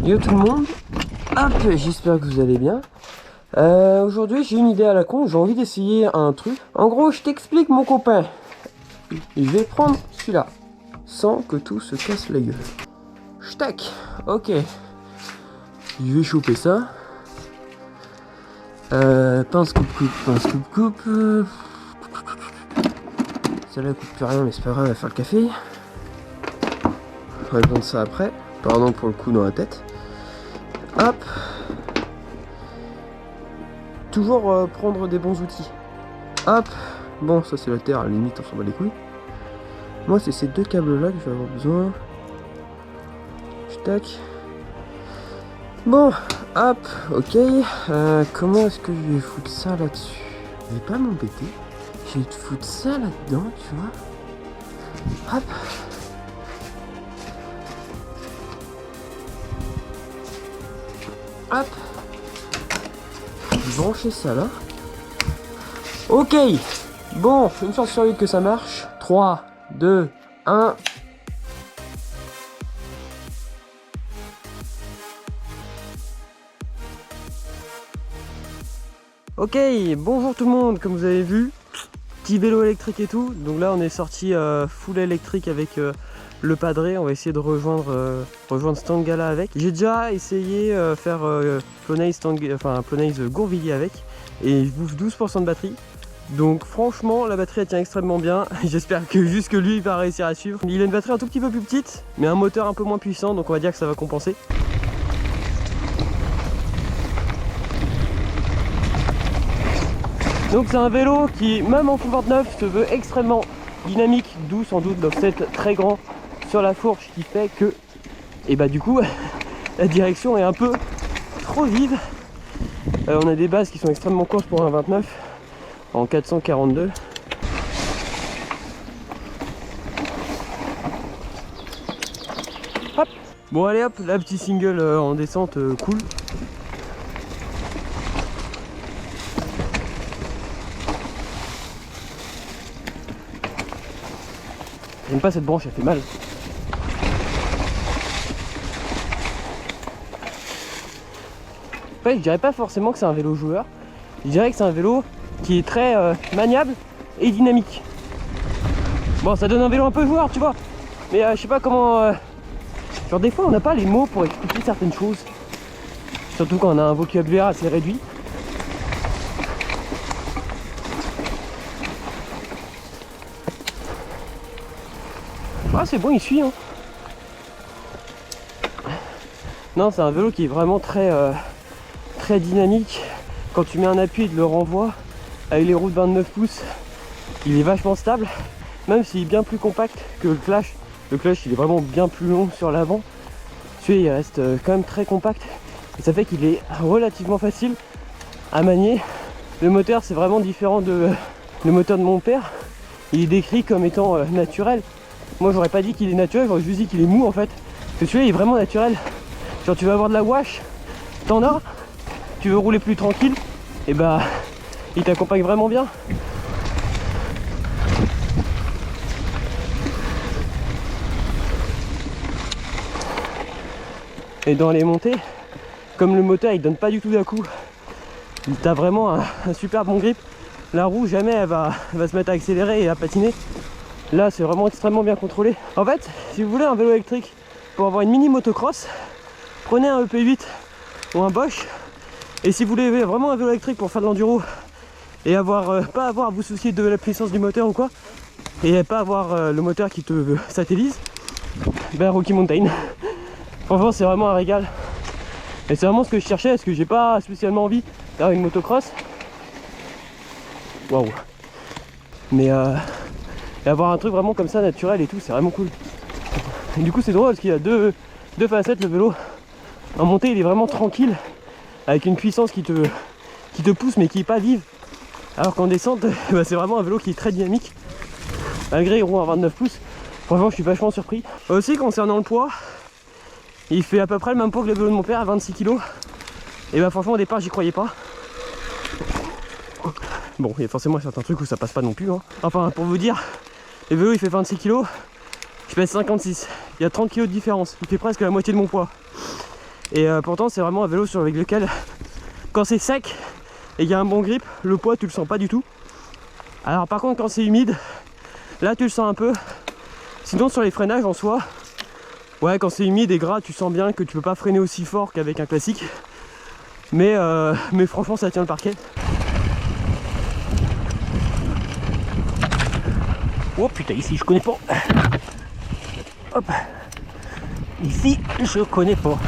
Yo tout le monde, hop, j'espère que vous allez bien. Aujourd'hui j'ai une idée à la con, j'ai envie d'essayer un truc. En gros, je t'explique mon copain. Je vais prendre celui-là, sans que tout se casse la gueule. Tac, ok. Je vais choper ça. Pince coupe. Celle-là coûte plus rien, mais c'est pas grave, on va faire le café. On va prendre ça après. Pardon pour le coup dans la tête. Hop. Toujours prendre des bons outils. Hop. Bon, ça c'est la terre, à la limite on s'en bat les couilles. Moi c'est ces deux câbles là que je vais avoir besoin. Tac. Bon, hop, ok. Comment est-ce que je vais foutre ça là-dessus? Je vais pas m'embêter. Je vais te foutre ça là-dedans, tu vois. Hop. Hop. Brancher ça là. Ok. Bon, une chance sur 8 que ça marche. 3, 2, 1. Ok, bonjour tout le monde, comme vous avez vu, petit vélo électrique et tout. Donc là on est sorti full électrique avec le padré. On va essayer de rejoindre Stangala avec. J'ai déjà essayé faire Plonaise Gourvilliers avec et il bouffe 12% de batterie. Donc franchement la batterie elle tient extrêmement bien. J'espère que juste que lui il va réussir à suivre. Il a une batterie un tout petit peu plus petite mais un moteur un peu moins puissant, donc on va dire que ça va compenser. Donc c'est un vélo qui, même en full 29, se veut extrêmement dynamique, d'où sans doute l'offset très grand sur la fourche qui fait que, et bah du coup, la direction est un peu trop vive. On a des bases qui sont extrêmement courtes pour un 29 en 442. Hop. Bon allez hop, la petite single en descente cool. J'aime pas cette branche, elle fait mal. Après, je dirais pas forcément que c'est un vélo joueur. Je dirais que c'est un vélo qui est très maniable et dynamique. Bon, ça donne un vélo un peu joueur, tu vois. Mais je sais pas comment... Genre des fois, on n'a pas les mots pour expliquer certaines choses. Surtout quand on a un vocabulaire assez réduit. Ah c'est bon, il suit hein. Non, c'est un vélo qui est vraiment très dynamique. Quand tu mets un appui et de le renvoi avec les roues de 29 pouces, il est vachement stable. Même s'il est bien plus compact que le Clash. Le Clash il est vraiment bien plus long sur l'avant. Celui-là il reste quand même très compact. Et ça fait qu'il est relativement facile à manier. Le moteur c'est vraiment différent de le moteur de mon père. Il est décrit comme étant naturel. Moi j'aurais pas dit qu'il est naturel, j'aurais juste dit qu'il est mou en fait. Parce que celui-là il est vraiment naturel. Genre tu veux avoir de la wash, t'en as. Tu veux rouler plus tranquille, et bah il t'accompagne vraiment bien. Et dans les montées, comme le moteur il donne pas du tout d'à-coup, t'as vraiment un super bon grip. La roue jamais elle va se mettre à accélérer et à patiner. Là c'est vraiment extrêmement bien contrôlé. En fait, si vous voulez un vélo électrique pour avoir une mini motocross, prenez un EP8 ou un Bosch. Et si vous voulez vraiment un vélo électrique pour faire de l'enduro et pas avoir à vous soucier de la puissance du moteur ou quoi, et pas avoir le moteur qui te satellise, ben Rocky Mountain. Franchement c'est vraiment un régal. Et c'est vraiment ce que je cherchais parce que j'ai pas spécialement envie d'avoir une motocross. Waouh. Mais et avoir un truc vraiment comme ça naturel et tout, c'est vraiment cool. Et du coup c'est drôle parce qu'il y a deux facettes le vélo. En montée il est vraiment tranquille avec une puissance qui te pousse mais qui est pas vive. Alors qu'en descente bah, c'est vraiment un vélo qui est très dynamique. Malgré il roule à 29 pouces. Franchement je suis vachement surpris. Aussi concernant le poids, il fait à peu près le même poids que le vélo de mon père à 26 kg. Et bah franchement au départ j'y croyais pas. Bon il y a forcément certains trucs où ça passe pas non plus hein. Enfin pour vous dire, le vélo il fait 26 kg, je pèse 56. Il y a 30 kg de différence, il fait presque la moitié de mon poids. Et pourtant c'est vraiment un vélo avec lequel, quand c'est sec et qu'il y a un bon grip, le poids tu le sens pas du tout. Alors par contre quand c'est humide, là tu le sens un peu. Sinon sur les freinages en soi, ouais, quand c'est humide et gras, tu sens bien que tu peux pas freiner aussi fort qu'avec un classique. Mais franchement ça tient le parquet. Oh putain, ici je connais pas. Hop. Ici je connais pas.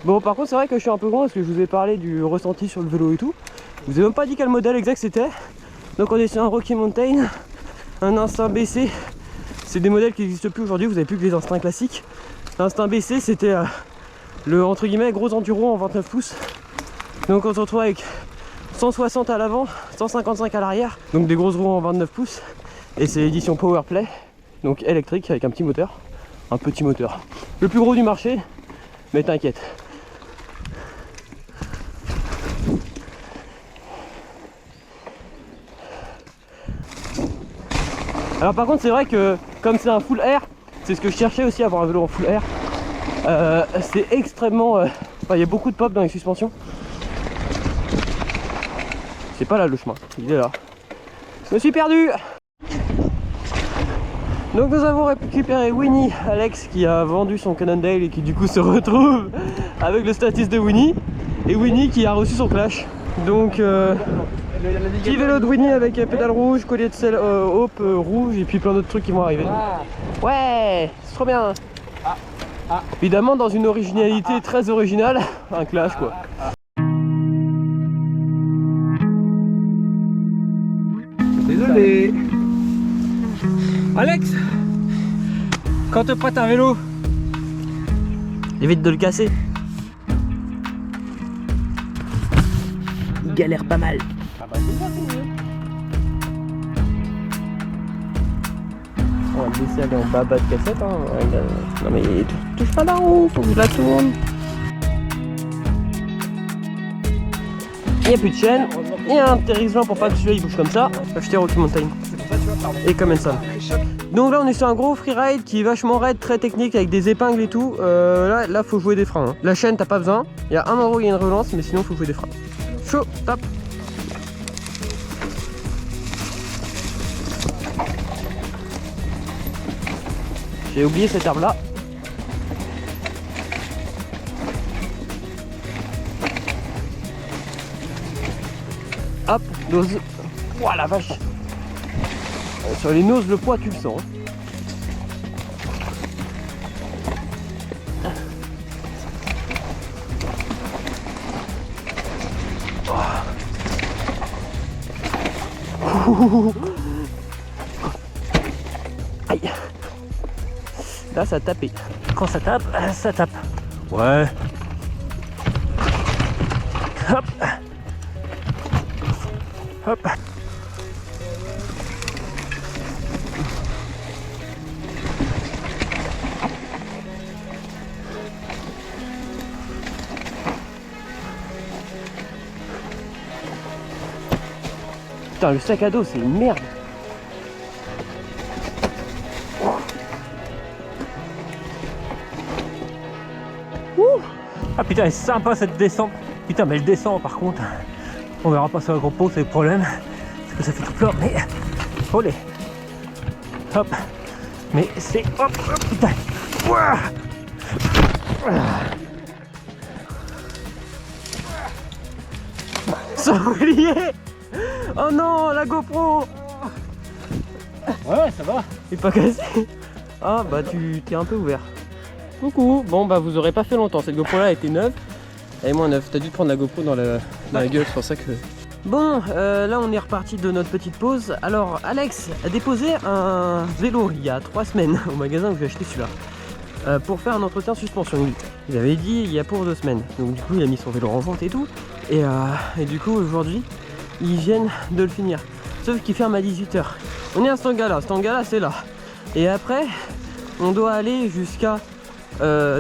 Bon par contre c'est vrai que je suis un peu grand parce que je vous ai parlé du ressenti sur le vélo et tout. Je vous ai même pas dit quel modèle exact c'était. Donc on est sur un Rocky Mountain, un Instinct BC. C'est des modèles qui n'existent plus aujourd'hui, vous n'avez plus que les Instincts classiques. L'Instinct BC c'était le entre guillemets gros enduro en 29 pouces. Donc on se retrouve avec 160 à l'avant, 155 à l'arrière. Donc des grosses roues en 29 pouces. Et c'est l'édition Powerplay, donc électrique avec un petit moteur. Un petit moteur. Le plus gros du marché, mais t'inquiète. Alors par contre c'est vrai que comme c'est un full air, c'est ce que je cherchais aussi, avoir un vélo en full air. C'est extrêmement... il y a beaucoup de pop dans les suspensions. C'est pas là le chemin, il est là. Je me suis perdu. Donc nous avons récupéré Winnie, Alex qui a vendu son Cannondale et qui du coup se retrouve avec le status de Winnie. Et Winnie qui a reçu son Clash. Donc petit vélo de Winnie avec pédale rouge, collier de selle Hope rouge et puis plein d'autres trucs qui vont arriver. Ouais, c'est trop bien. Évidemment dans une originalité très originale, un Clash quoi. Désolé. Alex, quand te prête un vélo, évite de le casser. il galère pas mal. On va le laisser aller en bas de cassette. Hein. Non mais touche pas la roue, faut que je la tourne. Il n'y a plus de chaîne. Il y a un petit réglage pour pas que celui-là il bouge comme ça. Acheter Rocky Mountain. Et comme ça. Donc là on est sur un gros freeride qui est vachement raide, très technique avec des épingles et tout. Là faut jouer des freins. Hein. La chaîne t'as pas besoin. Il y a un endroit où il y a une relance mais sinon faut jouer des freins. Chaud, top. J'ai oublié cette herbe là. Hop, nose. Ouah la vache. Sur les noses, le poids tu le sens. Aïe. Là ça a tapé. Quand ça tape, ça tape. Ouais. Hop. Hop. Putain, le sac à dos c'est une merde. Ah putain, elle est sympa cette descente. Putain, mais elle descend par contre. On verra pas sur la GoPro, c'est le problème. C'est que ça fait tout plat, mais... Olé. Hop. Mais c'est... Hop, hop, putain. Ouah. Sanglier. Oh non, la GoPro. Ouais, ça va. Il est pas cassé. Ah bah tu t'es un peu ouvert. Coucou. Bon bah vous aurez pas fait longtemps, cette GoPro là était neuve. Elle est moins neuve, t'as dû te prendre la GoPro dans la gueule, c'est pour ça que... Bon, là on est reparti de notre petite pause. Alors Alex a déposé un vélo il y a 3 semaines au magasin où j'ai acheté celui-là pour faire un entretien suspension. Il avait dit il y a pour 2 semaines. Donc du coup il a mis son vélo en vente et tout. Et du coup aujourd'hui ils viennent de le finir. Sauf qu'il ferme à 18 h. On est à Stangala, Stangala c'est là. Et après on doit aller jusqu'à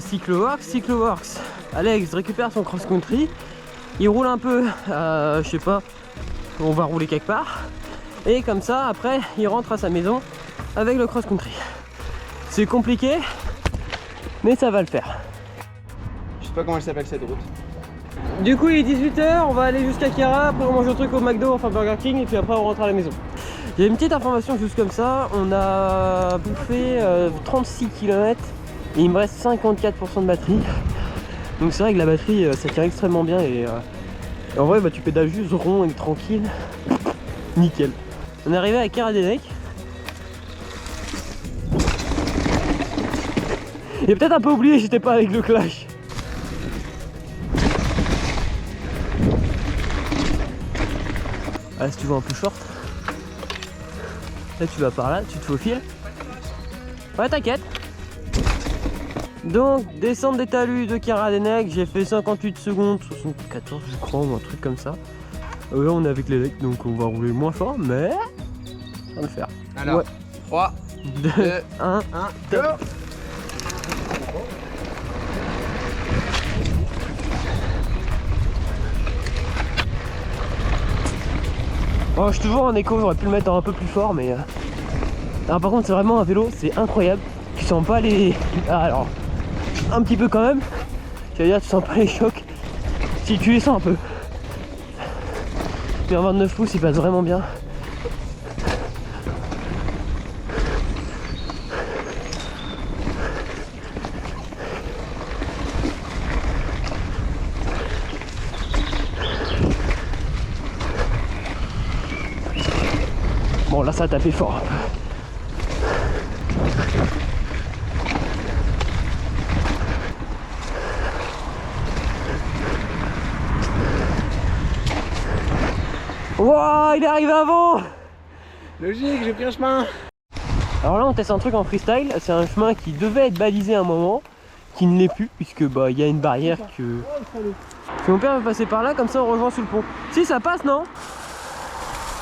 Cycloworks. Cycloworks, Alex récupère son cross-country. Il roule un peu, je sais pas, on va rouler quelque part. Et comme ça, après, il rentre à sa maison avec le cross-country. C'est compliqué, mais ça va le faire. Je sais pas comment elle s'appelle cette route. Du coup il est 18 h, on va aller jusqu'à Chiara, après on mange un truc au McDo, enfin Burger King, et puis après on rentre à la maison. Il y a une petite information juste comme ça, on a bouffé 36 km et il me reste 54% de batterie. Donc c'est vrai que la batterie ça tient extrêmement bien et en vrai bah, tu pédales juste rond et tranquille. Nickel. On est arrivé à Karadenek. J'ai peut-être un peu oublié, j'étais pas avec le clash. Ah, si tu vois un peu short. Là tu vas par là, tu te faufiles. Ouais t'inquiète. Donc descente des talus de Karadenek, j'ai fait 58 secondes, 74 je crois ou un truc comme ça. Là on est avec les legs donc on va rouler moins fort mais ça va le faire. Alors ouais. 3, 2, 1, go. Oh, je suis toujours en écho, j'aurais pu le mettre un peu plus fort mais... Alors par contre c'est vraiment un vélo, c'est incroyable. Tu sens pas les... Ah, alors, un petit peu quand même. J'allais dire tu sens pas les chocs. Si tu les sens un peu. Mais en 29 pouces il passe vraiment bien. Bon là ça a tapé fort. Wouah, il est arrivé avant. Logique, j'ai pris un chemin. Alors là on teste un truc en freestyle, c'est un chemin qui devait être balisé à un moment, qui ne l'est plus puisque bah il y a une barrière que... Si mon père veut passer par là, comme ça on rejoint sous le pont. Si ça passe non?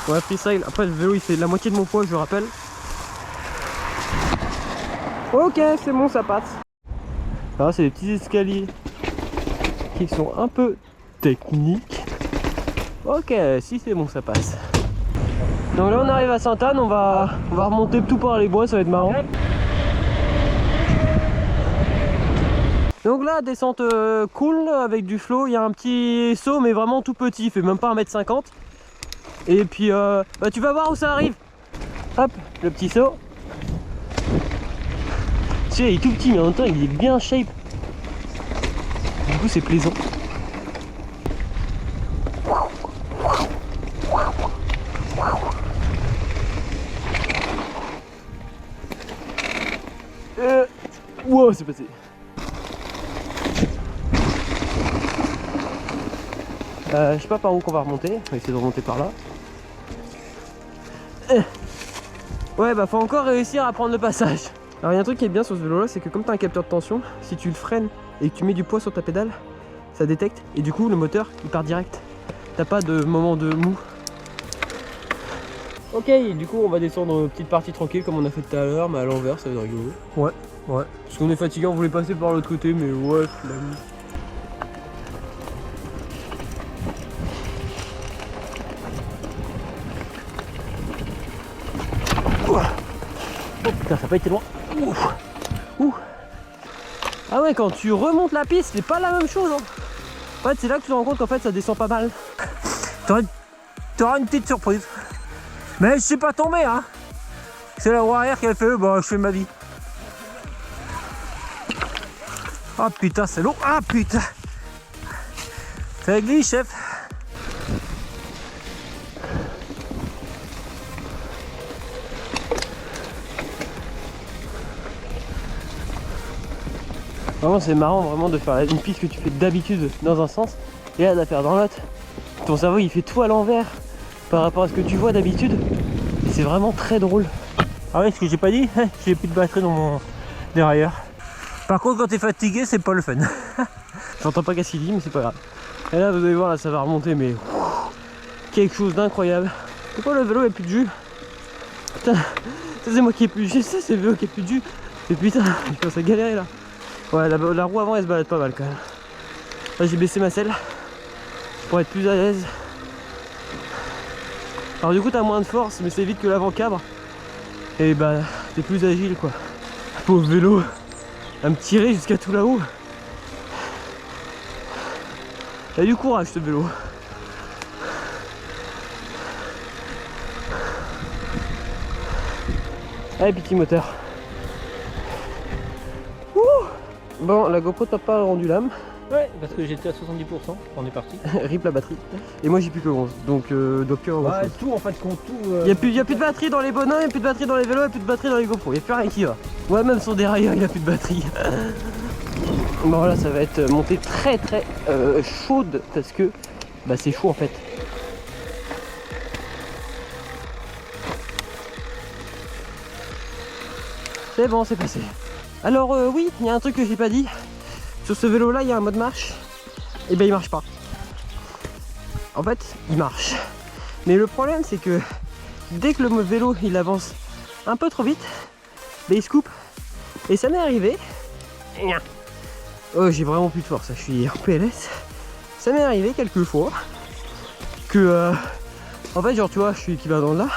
Ouais freestyle, après le vélo il fait la moitié de mon poids je le rappelle. Ok c'est bon ça passe. Alors c'est des petits escaliers qui sont un peu techniques. Ok si c'est bon ça passe. Donc là on arrive à Sainte-Anne, on va remonter tout par les bois, ça va être marrant. Donc là descente cool avec du flow, il y a un petit saut mais vraiment tout petit, il fait même pas 1,50 m. Et puis bah, tu vas voir où ça arrive. Hop, le petit saut. Celui-là il est tout petit mais en même temps il est bien shape. Du coup c'est plaisant. Wow, c'est passé. Je sais pas par où qu'on va remonter, on va essayer de remonter par là. Ouais bah faut encore réussir à prendre le passage. Alors il y a un truc qui est bien sur ce vélo là, c'est que comme tu as un capteur de tension, si tu le freines et que tu mets du poids sur ta pédale, ça détecte et du coup le moteur il part direct. T'as pas de moment de mou. Ok, du coup on va descendre une petite partie tranquille comme on a fait tout à l'heure, mais à l'envers ça va être rigolo. Ouais, ouais. Parce qu'on est fatigué, on voulait passer par l'autre côté, mais ouais, flemme. Oh putain, ça n'a pas été loin. Ouf. Ouh. Ah ouais, quand tu remontes la piste, c'est pas la même chose. Hein. En fait, c'est là que tu te rends compte qu'en fait, ça descend pas mal. T'auras une petite surprise. Mais je sais pas tomber, hein. C'est la roue arrière qui a fait, bah je fais ma vie. Ah putain, c'est lourd. Ah putain. Ça glisse, chef. Vraiment c'est marrant vraiment de faire une piste que tu fais d'habitude dans un sens et là de la faire dans l'autre. Ton cerveau il fait tout à l'envers par rapport à ce que tu vois d'habitude et c'est vraiment très drôle. Ah oui, ce que j'ai pas dit, j'ai plus de batterie dans mon derrière. Par contre quand t'es fatigué c'est pas le fun. J'entends pas qu'est-ce qu'il dit mais c'est pas grave. Et là vous allez voir là ça va remonter mais quelque chose d'incroyable. Pourquoi le vélo a plus de jus? Putain, ça c'est moi qui ai plus de jus, ça c'est le vélo qui a plus de jus. Et putain, je commence à galérer là. Ouais, la roue avant elle se balade pas mal quand même. Là j'ai baissé ma selle pour être plus à l'aise. Alors du coup t'as moins de force mais c'est vite que l'avant cabre. Et bah t'es plus agile quoi. Pauvre vélo. à me tirer jusqu'à tout là-haut. Il a du courage ce vélo. Allez, petit moteur. Ouh. Bon, la GoPro t'a pas rendu l'âme. Ouais, parce que j'étais à 70%, on est parti. Rip la batterie. Et moi j'ai plus que 11, donc doit plus avoir grand chose. Tout en fait, compte tout. Il y a plus de batterie dans les bonhommes, il n'y a plus de batterie dans les vélos, il n'y a plus de batterie dans les GoPro, il n'y a plus rien qui va. Ouais, même son dérailleur il a plus de batterie. Bon là ça va être monté très chaude parce que bah c'est chaud en fait. C'est bon, c'est passé. Alors oui, il y a un truc que j'ai pas dit. Sur ce vélo là il y a un mode marche. Et ben il marche pas. En fait il marche. Mais le problème c'est que dès que le vélo il avance un peu trop vite, ben il se coupe. Et ça m'est arrivé. Oh j'ai vraiment plus de force, je suis en PLS. Ça m'est arrivé quelques fois que en fait genre tu vois je suis qui va dans là.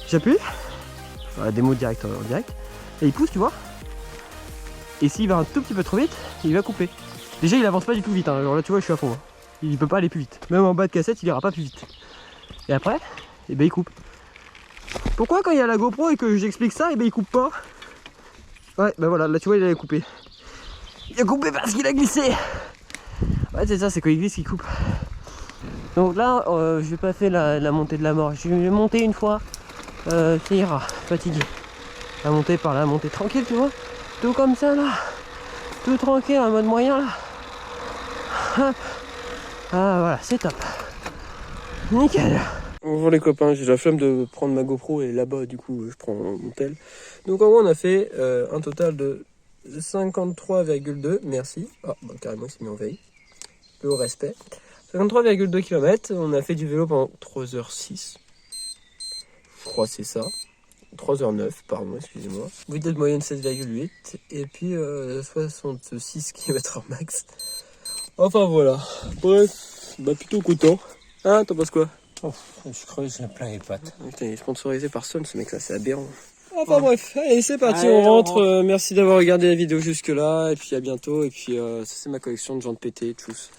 J'appuie. Voilà, démo direct en direct. Et il pousse tu vois. Et s'il va un tout petit peu trop vite, il va couper. Déjà il avance pas du tout vite, hein. Genre là tu vois je suis à fond. Hein. Il peut pas aller plus vite. Même en bas de cassette il ira pas plus vite. Et après, et ben il coupe. Pourquoi quand il y a la GoPro et que j'explique ça, et ben il coupe pas? Ouais ben voilà, là tu vois il a coupé. Il a coupé parce qu'il a glissé. Ouais c'est ça, c'est quand il glisse qu'il coupe. Donc là je vais pas faire la montée de la mort. Je vais monter une fois, ça ira, fatigué. La montée par la montée tranquille tu vois. Tout comme ça là. Tout tranquille en mode moyen là. Hop. Ah voilà, c'est top. Nickel. Bonjour les copains, j'ai la flemme de prendre ma GoPro et là-bas du coup je prends mon tel. Donc en gros on a fait un total de 53,2, merci. Ah bon, carrément il s'est mis en veille. Le respect. 53,2 km, on a fait du vélo pendant 3h06. Je crois que c'est ça. 3h09, pardon, excusez-moi. Vitesse moyenne 16,8 et puis 66 km/h max. Enfin voilà. Bref, bah plutôt content. Hein, t'en penses quoi? Oh, je creuse, j'ai plein les pattes. Putain, il est sponsorisé par Sun ce mec là, c'est aberrant. Enfin bref, allez c'est parti, allez, on rentre. Merci d'avoir regardé la vidéo jusque là et puis à bientôt. Et puis ça c'est ma collection de jantes pétées, tchuss.